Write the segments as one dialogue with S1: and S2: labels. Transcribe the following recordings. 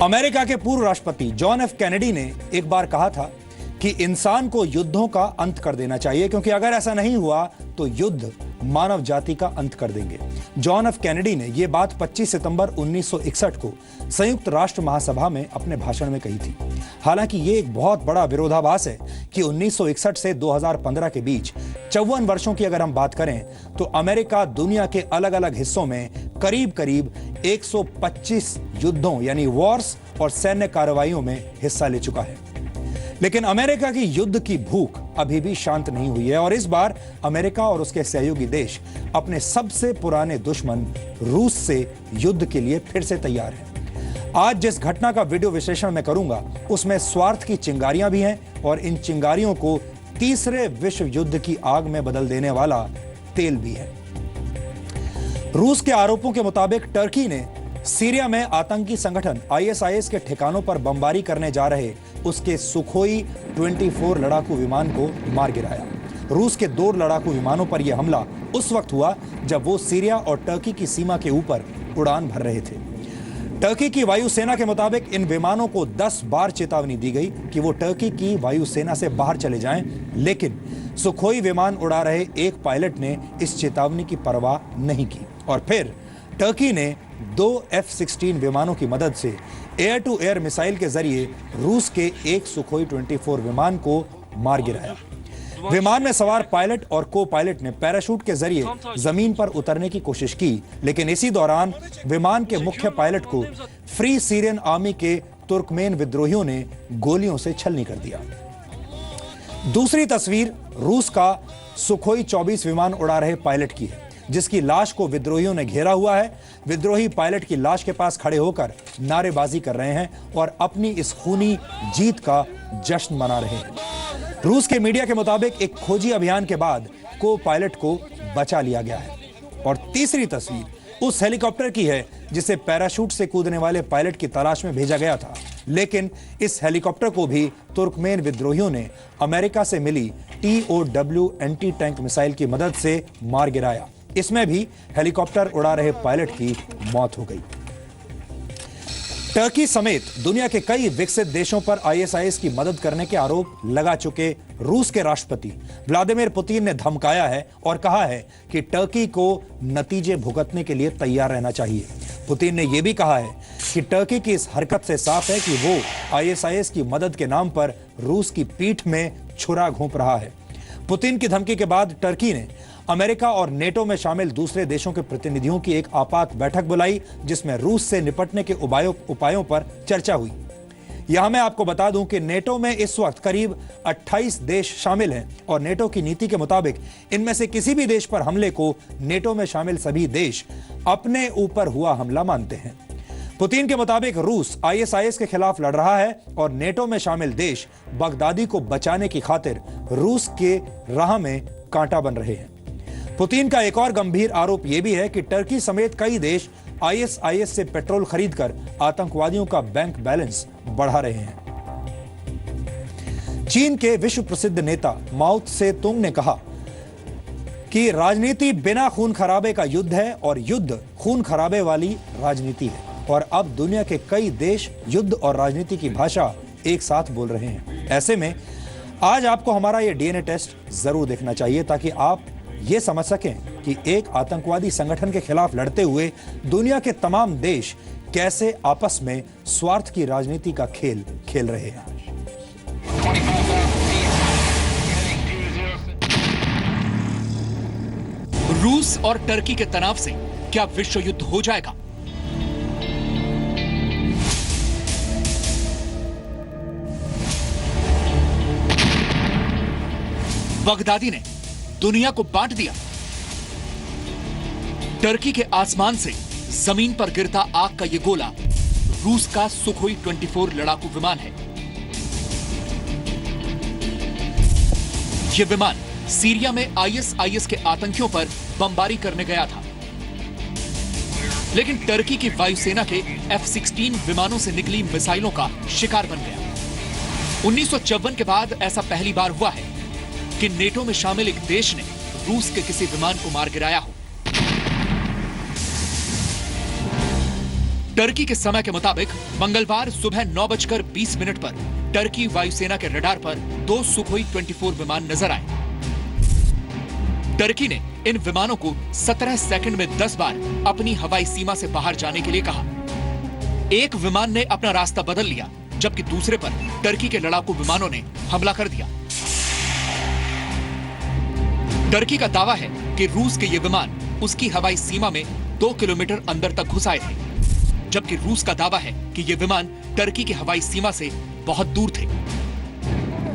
S1: America के पूर्व राष्ट्रपति जॉन एफ कैनेडी ने एक बार कहा था कि इंसान को युद्धों का अंत कर देना चाहिए, क्योंकि अगर ऐसा नहीं हुआ तो युद्ध मानव जाति का अंत कर देंगे। जॉन एफ कैनेडी ने यह बात 25 सितंबर 1961 को संयुक्त राष्ट्र महासभा में अपने भाषण में कही थी। हालांकि यह एक बहुत बड़ा विरोधाभास है कि 1961 से 2015 के बीच 54 वर्षों की अगर हम बात करें तो अमेरिका दुनिया के अलग अलग हिस्सों में करीब करीब 125 युद्धों यानी वॉर्स और सैन्य कार्रवाइयों में हिस्सा ले चुका है। लेकिन अमेरिका की युद्ध की भूख अभी भी शांत नहीं हुई है और इस बार अमेरिका और उसके सहयोगी देश अपने सबसे पुराने दुश्मन रूस से युद्ध के लिए फिर से तैयार हैं। आज जिस घटना का वीडियो विश्लेषण मैं करूंगा उसमें स्वार्थ की चिंगारियां भी हैं और इन चिंगारियों को तीसरे विश्व युद्ध की आग में बदल देने वाला तेल भी है। रूस के आरोपों के मुताबिक टर्की ने सीरिया में आतंकी संगठन आईएसआईएस के ठिकानों पर बमबारी करने जा रहे उसके सुखोई 24 लड़ाकू विमान को मार गिराया। रूस के 2 लड़ाकू विमानों पर यह हमला उस वक्त हुआ जब वो सीरिया और टर्की की सीमा के ऊपर उड़ान भर रहे थे। टर्की की वायुसेना के मुताबिक इन विमानों को 10 बार चेतावनी दी गई कि वो टर्की की वायुसेना से बाहर चले जाएं, लेकिन सुखोई विमान उड़ा रहे एक पायलट ने इस चेतावनी की परवाह नहीं की और फिर टर्की ने 2 F-16 विमानों की मदद से एयर टू एयर मिसाइल के जरिए रूस के एक सुखोई 24 विमान को मार गिराया। विमान में सवार पायलट और को पायलट ने पैराशूट के जरिए जमीन पर उतरने की कोशिश की, लेकिन इसी दौरान विमान के मुख्य पायलट को फ्री सीरियन आर्मी के तुर्कमेन विद्रोहियों ने गोलियों से छलनी कर दिया। दूसरी तस्वीर रूस का सुखोई 24 विमान उड़ा रहे पायलट की है, जिसकी लाश को विद्रोहियों ने घेरा हुआ है। विद्रोही पायलट की लाश के पास खड़े होकर नारेबाजी कर रहे हैं और अपनी इस खूनी जीत का जश्न मना रहे हैं। रूस के मीडिया के मुताबिक एक खोजी अभियान के बाद को पायलट को बचा लिया गया है। और तीसरी तस्वीर उस हेलीकॉप्टर की है जिसे पैराशूट से कूदने वाले पायलट की तलाश में भेजा गया था, लेकिन इस हेलीकॉप्टर को भी तुर्कमेन विद्रोहियों ने अमेरिका से मिली TOW एंटी टैंक मिसाइल की मदद से मार गिराया। इसमें भी हेलीकॉप्टर उड़ा रहे पायलट की मौत हो गई। टर्की समेत दुनिया के कई विकसित देशों पर आईएसआईएस की मदद करने के आरोप लगा चुके रूस के राष्ट्रपति व्लादिमीर पुतिन ने धमकाया है और कहा है कि टर्की को नतीजे भुगतने के लिए तैयार रहना चाहिए। पुतिन ने यह भी कहा है कि टर्की की इस हरकत से साफ है कि वो आईएसआईएस की मदद के नाम पर रूस की पीठ में छुरा घोंप रहा है। पुतिन की धमकी के बाद टर्की ने अमेरिका और नेटो में शामिल दूसरे देशों के प्रतिनिधियों की एक आपात बैठक बुलाई, जिसमें रूस से निपटने के उपायों पर चर्चा हुई। यहां मैं आपको बता दूं कि नेटो में इस वक्त करीब 28 देश शामिल हैं और नेटो की नीति के मुताबिक इनमें से किसी भी देश पर हमले को नेटो में शामिल सभी देश अपने ऊपर हुआ हमला मानते हैं। पुतिन के मुताबिक रूस आईएसआईएस के खिलाफ लड़ रहा है और नेटो में शामिल देश बगदादी को बचाने की खातिर रूस के राह में कांटा बन रहे हैं। पुतिन का एक और गंभीर आरोप यह भी है कि टर्की समेत कई देश आईएसआईएस से पेट्रोल खरीदकर आतंकवादियों का बैंक बैलेंस बढ़ा रहे हैं। चीन के विश्व प्रसिद्ध नेता माओ त्से तुंग ने कहा कि राजनीति बिना खून खराबे का युद्ध है और युद्ध खून खराबे वाली राजनीति है। और अब दुनिया के कई देश युद्ध और राजनीति की भाषा एक साथ बोल रहे हैं। ऐसे में आज आपको हमारा यह डीएनए टेस्ट जरूर देखना चाहिए ताकि आप ये समझ सकें कि एक आतंकवादी संगठन के खिलाफ लड़ते हुए दुनिया के तमाम देश कैसे आपस में स्वार्थ की राजनीति का खेल खेल रहे हैं।
S2: रूस और टर्की के तनाव से क्या विश्व युद्ध हो जाएगा? बगदादी ने दुनिया को बांट दिया। टर्की के आसमान से जमीन पर गिरता आग का यह गोला रूस का सुखोई 24 लड़ाकू विमान है। यह विमान सीरिया में आईएसआईएस के आतंकियों पर बमबारी करने गया था, लेकिन टर्की की वायुसेना के F-16 विमानों से निकली मिसाइलों का शिकार बन गया। 1954 के बाद ऐसा पहली बार हुआ है कि नेटो में शामिल एक देश ने रूस के किसी विमान को मार गिराया हो। टर्की के समय के मुताबिक मंगलवार सुबह 9:20 पर टर्की वायुसेना के रडार पर 2 सुखोई 24 विमान नजर आए। टर्की ने इन विमानों को 17 सेकंड में 10 बार अपनी हवाई सीमा से बाहर जाने के लिए कहा। एक विमान ने अपना रास्ता बदल लिया, जबकि दूसरे पर टर्की के लड़ाकू विमानों ने हमला कर दिया। टर्की का दावा है कि रूस के ये विमान उसकी हवाई सीमा में 2 किलोमीटर अंदर तक घुस आए थे, जबकि रूस का दावा है कि ये विमान टर्की की हवाई सीमा से बहुत दूर थे।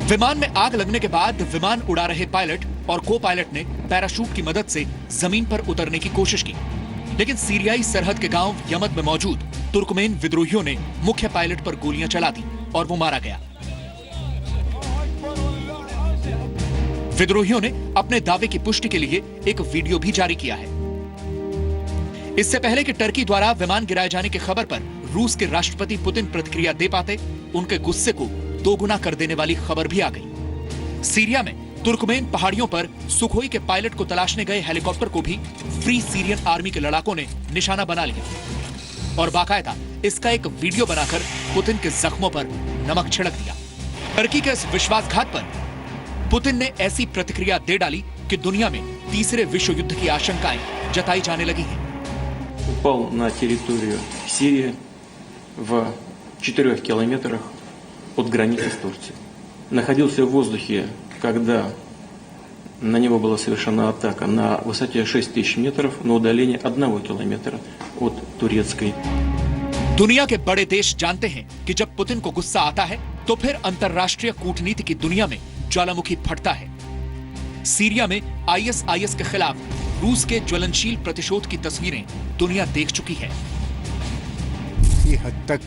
S2: विमान में आग लगने के बाद विमान उड़ा रहे पायलट और को पायलट ने पैराशूट की मदद से जमीन पर उतरने की कोशिश की, लेकिन सीरियाई सरहद के गांव यमद में मौजूद तुर्कमेन विद्रोहियों ने मुख्य पायलट पर गोलियां चला दी और वो मारा गया। विद्रोहियों ने अपने दावे की पुष्टि के लिए एक वीडियो भी जारी किया है। इससे पहले कि टर्की द्वारा विमान गिराए जाने की खबर पर रूस के राष्ट्रपति पुतिन प्रतिक्रिया दे पाते, उनके गुस्से को दोगुना कर देने वाली खबर भी आ गई। सीरिया में तुर्कमेन पहाड़ियों पर सुखोई के पायलट को तलाशने गए हेलीकॉप्टर को भी फ्री सीरियन आर्मी के लड़ाकों ने निशाना बना लिया और बाकायदा इसका एक वीडियो बनाकर पुतिन के जख्मों पर नमक छिड़क दिया। टर्की के इस विश्वासघात पर पुतिन ने ऐसी प्रतिक्रिया दे डाली कि दुनिया में तीसरे विश्व युद्ध की आशंकाएं जताई जाने लगी हैं।
S3: Упал на территорию Сирии в 4 километрах от границы с Турцией. Находился в воздухе, когда на него была совершена атака на высоте 6000 метров на удалении 1 километра от турецкой.
S2: दुनिया के बड़े देश जानते हैं कि जब पुतिन को गुस्सा आता है तो फिर अंतर्राष्ट्रीय कूटनीति की दुनिया में ज्वालामुखी फटता है। सीरिया में आईएसआईएस के खिलाफ रूस के ज्वलनशील प्रतिशोध की तस्वीरें दुनिया देख चुकी है।
S4: ये हद तक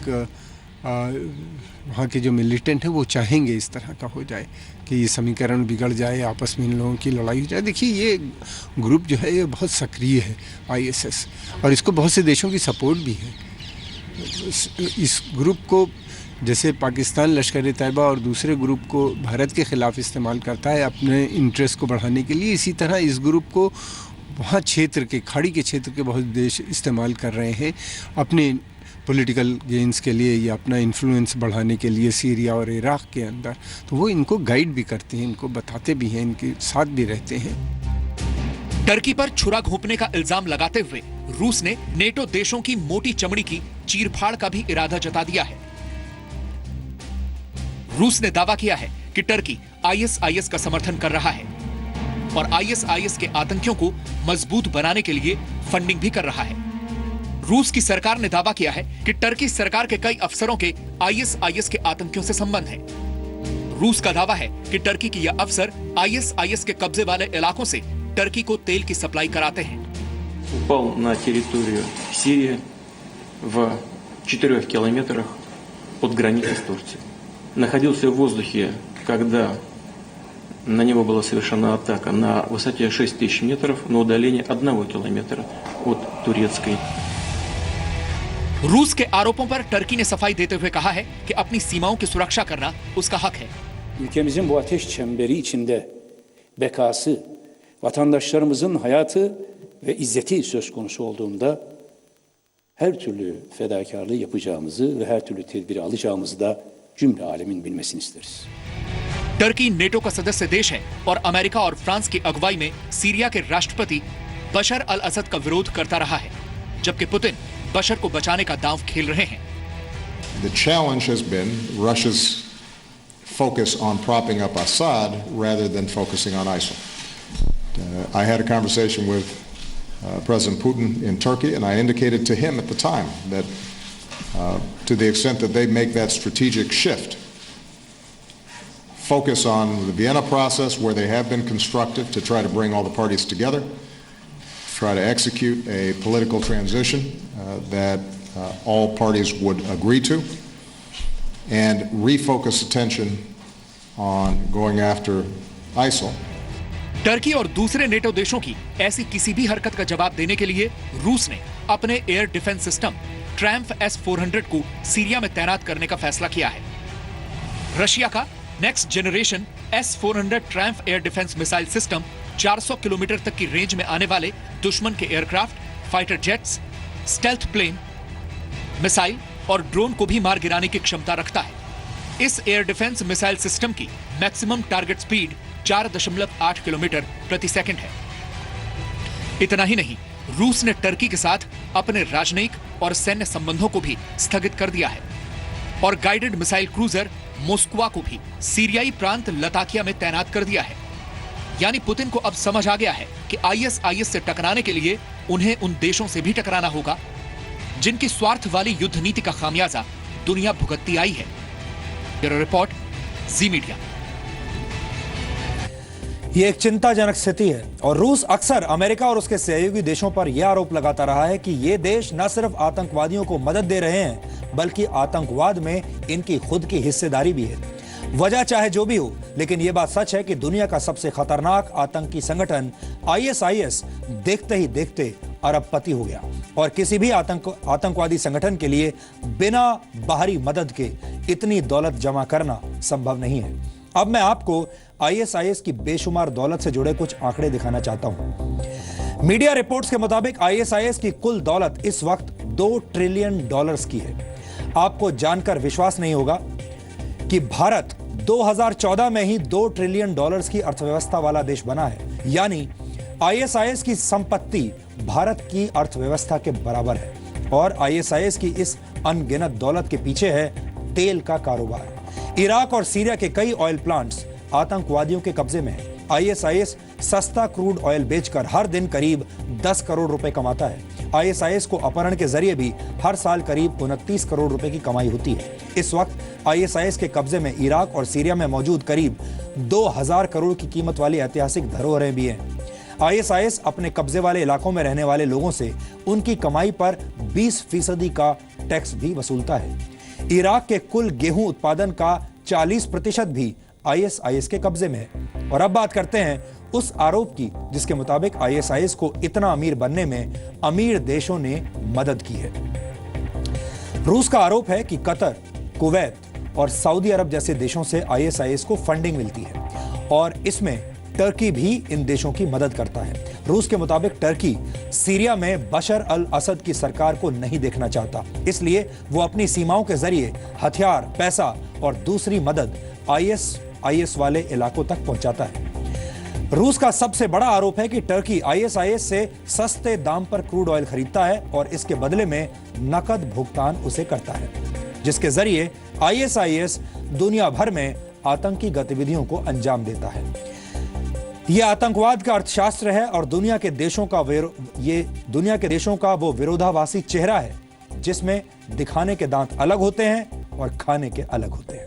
S4: वहाँ के जो मिलिटेंट हैं वो चाहेंगे इस तरह का हो जाए कि ये समीकरण बिगड़ जाए, आपस में इन लोगों की लड़ाई हो जाए। देखिए ये ग्रुप जो है ये बहुत सक्रिय है आईएसएस, और इसको बहुत से देशों की सपोर्ट भी है। इस ग्रुप को जैसे पाकिस्तान लश्कर तैयबा और दूसरे ग्रुप को भारत के खिलाफ इस्तेमाल करता है अपने इंटरेस्ट को बढ़ाने के लिए, इसी तरह इस ग्रुप को वहाँ क्षेत्र के खाड़ी के क्षेत्र के बहुत देश इस्तेमाल कर रहे हैं अपने पॉलिटिकल गेन्स के लिए या अपना इन्फ्लुएंस बढ़ाने के लिए सीरिया और इराक के अंदर। तो वो इनको गाइड भी करते हैं, इनको बताते भी हैं, इनके साथ भी रहते हैं।
S2: टर्की पर छुरा घोंपने का इल्जाम लगाते हुए रूस ने नेटो देशों की मोटी चमड़ी की चीरफाड़ का भी इरादा जता दिया है। रूस ने दावा किया है कि टर्की आईएसआईएस का समर्थन कर रहा है और आईएसआईएस के आतंकियों को मजबूत बनाने के लिए फंडिंग भी कर रहा है। रूस की सरकार ने दावा किया है कि टर्की सरकार के कई अफसरों के आईएसआईएस के आतंकियों से संबंध है। रूस का दावा है कि टर्की के यह अफसर आईएसआईएस के कब्जे वाले इलाकों से टर्की को तेल की सप्लाई कराते हैं।
S3: Упал на территорию Сирии в 4 километрах от границы с Турцией. Находился в воздухе, когда на него была совершена атака на высоте 6000 метров на удалении 1 километра от турецкой.
S2: रूस के आरोपों पर टर्की ने सफाई देते हुए कहा है कि अपनी सीमाओं की सुरक्षा करना उसका हक है।
S5: Ülkemizin bu ateş çemberi içinde bekası, vatandaşlarımızın hayatı ve izzeti söz konusu olduğunda her türlü fedakarlığı yapacağımızı ve her türlü tedbiri alacağımızı da cümle alemin bilmesini isteriz.
S2: Turkey NATO का सदस्य देश है और अमेरिका और फ्रांस की अगुवाई में Syria के राष्ट्रपति बशर अल असद का विरोध करता रहा है, जबकि पुतिन बशर को बचाने का दांव खेल रहे हैं।
S6: The challenge has been Russia's focus on propping up Assad rather than focusing on ISIL. I had a conversation with President Putin in Turkey, and I indicated to him at the time that to the extent that they make that strategic shift, focus on the Vienna process where they have been constructive to try to bring all the parties together, try to execute a political transition that all parties would agree to, and refocus attention on going after ISIL.
S2: Turkey और दूसरे NATO देशों की ऐसी किसी भी हरकत का जवाब देने के लिए रूस ने अपने एयर डिफेंस सिस्टम ट्रैम्फ S-400 को सीरिया में तैनात करने का फैसला किया है। रशिया का next generation S-400 Triumf air defence missile system 400 kilometre तक की रेंज में आने वाले दुश्मन के aircraft, fighter jets, stealth plane missile और ड्रोन को भी मार गिराने की क्षमता रखता है। इस एयर डिफेंस मिसाइल सिस्टम की मैक्सिमम टारगेट स्पीड 4.8 किलोमीटर प्रति सेकंड है। इतना ही नहीं, रूस ने टर्की के साथ अपने राजनयिक और सैन्य संबंधों को भी स्थगित कर दिया है और गाइडेड मिसाइल क्रूजर मोस्कवा को भी सीरियाई प्रांत लताकिया में तैनात कर दिया है। यानी पुतिन को अब समझ आ गया है कि आईएसआईएस से टकराने के लिए उन्हें उन देशों से भी टकराना होगा जिनकी स्वार्थ वाली युद्ध नीति का खामियाजा दुनिया भुगतती आई है। ब्यूरो रिपोर्ट, जी मीडिया।
S1: ये एक चिंताजनक स्थिति है और रूस अक्सर अमेरिका और उसके सहयोगी देशों पर यह आरोप लगाता रहा है कि ये देश न सिर्फ आतंकवादियों को मदद दे रहे हैं बल्कि आतंकवाद में इनकी खुद की हिस्सेदारी भी है। वजह चाहे जो भी हो, लेकिन यह बात सच है कि दुनिया का सबसे खतरनाक आतंकी संगठन आईएसआईएस देखते ही देखते अरबपति हो गया और किसी भी आतंकवादी संगठन के लिए बिना बाहरी मदद के इतनी दौलत जमा करना संभव नहीं है। अब मैं आपको आईएसआईएस की बेशुमार दौलत से जुड़े कुछ आंकड़े दिखाना चाहता हूं। मीडिया रिपोर्ट्स के मुताबिक आईएसआईएस की कुल दौलत इस वक्त $2 ट्रिलियन की है। आपको जानकर विश्वास नहीं होगा कि भारत 2014 में ही $2 ट्रिलियन की अर्थव्यवस्था वाला देश बना है। यानी आईएसआईएस की संपत्ति भारत की अर्थव्यवस्था के बराबर है और आईएसआईएस की इस अनगिनत दौलत के पीछे है तेल का कारोबार। इराक और सीरिया के कई ऑयल प्लांट्स आतंकवादियों के कब्जे में है। आईएसआईएस सस्ता क्रूड ऑयल बेचकर हर दिन करीब 10 करोड़ रुपए कमाता है। आईएसआईएस को अपहरण के जरिए भी हर साल करीब 29 करोड़ रुपए की कमाई होती है। इस वक्त आईएसआईएस के कब्जे में इराक और सीरिया में मौजूद करीब 2000 करोड़ की कीमत वाली ऐतिहासिक धरोहरें भी हैं। आईएसआईएस अपने कब्जे वाले इलाकों में रहने वाले लोगों से उनकी कमाई पर 20% का टैक्स भी वसूलता है। इराक के कुल गेहूं उत्पादन का 40% भी आईएसआईएस के कब्जे में है। और अब बात करते हैं उस आरोप की जिसके मुताबिक आईएसआईएस को इतना अमीर बनने में अमीर देशों ने मदद की है। रूस का आरोप है कि कतर, कुवैत और सऊदी अरब जैसे देशों से आईएसआईएस को फंडिंग मिलती है और इसमें टर्की भी इन देशों की मदद करता है। रूस के मुताबिक टर्की सीरिया में बशर अल असद की सरकार को नहीं देखना चाहता, इसलिए वो अपनी सीमाओं के जरिए हथियार, पैसा और दूसरी मदद आईएसआईएस वाले इलाकों तक पहुंचाता है। रूस का सबसे बड़ा आरोप है कि टर्की आईएसआईएस से सस्ते दाम पर क्रूड ऑयल खरीदता है और इसके बदले में नकद भुगतान उसे करता है, जिसके जरिए आईएसआईएस दुनिया भर में आतंकी गतिविधियों को अंजाम देता है। यह आतंकवाद का अर्थशास्त्र है और दुनिया के देशों का वो विरोधाभासी चेहरा है जिसमें दिखाने के दांत अलग होते हैं और खाने के अलग होते हैं।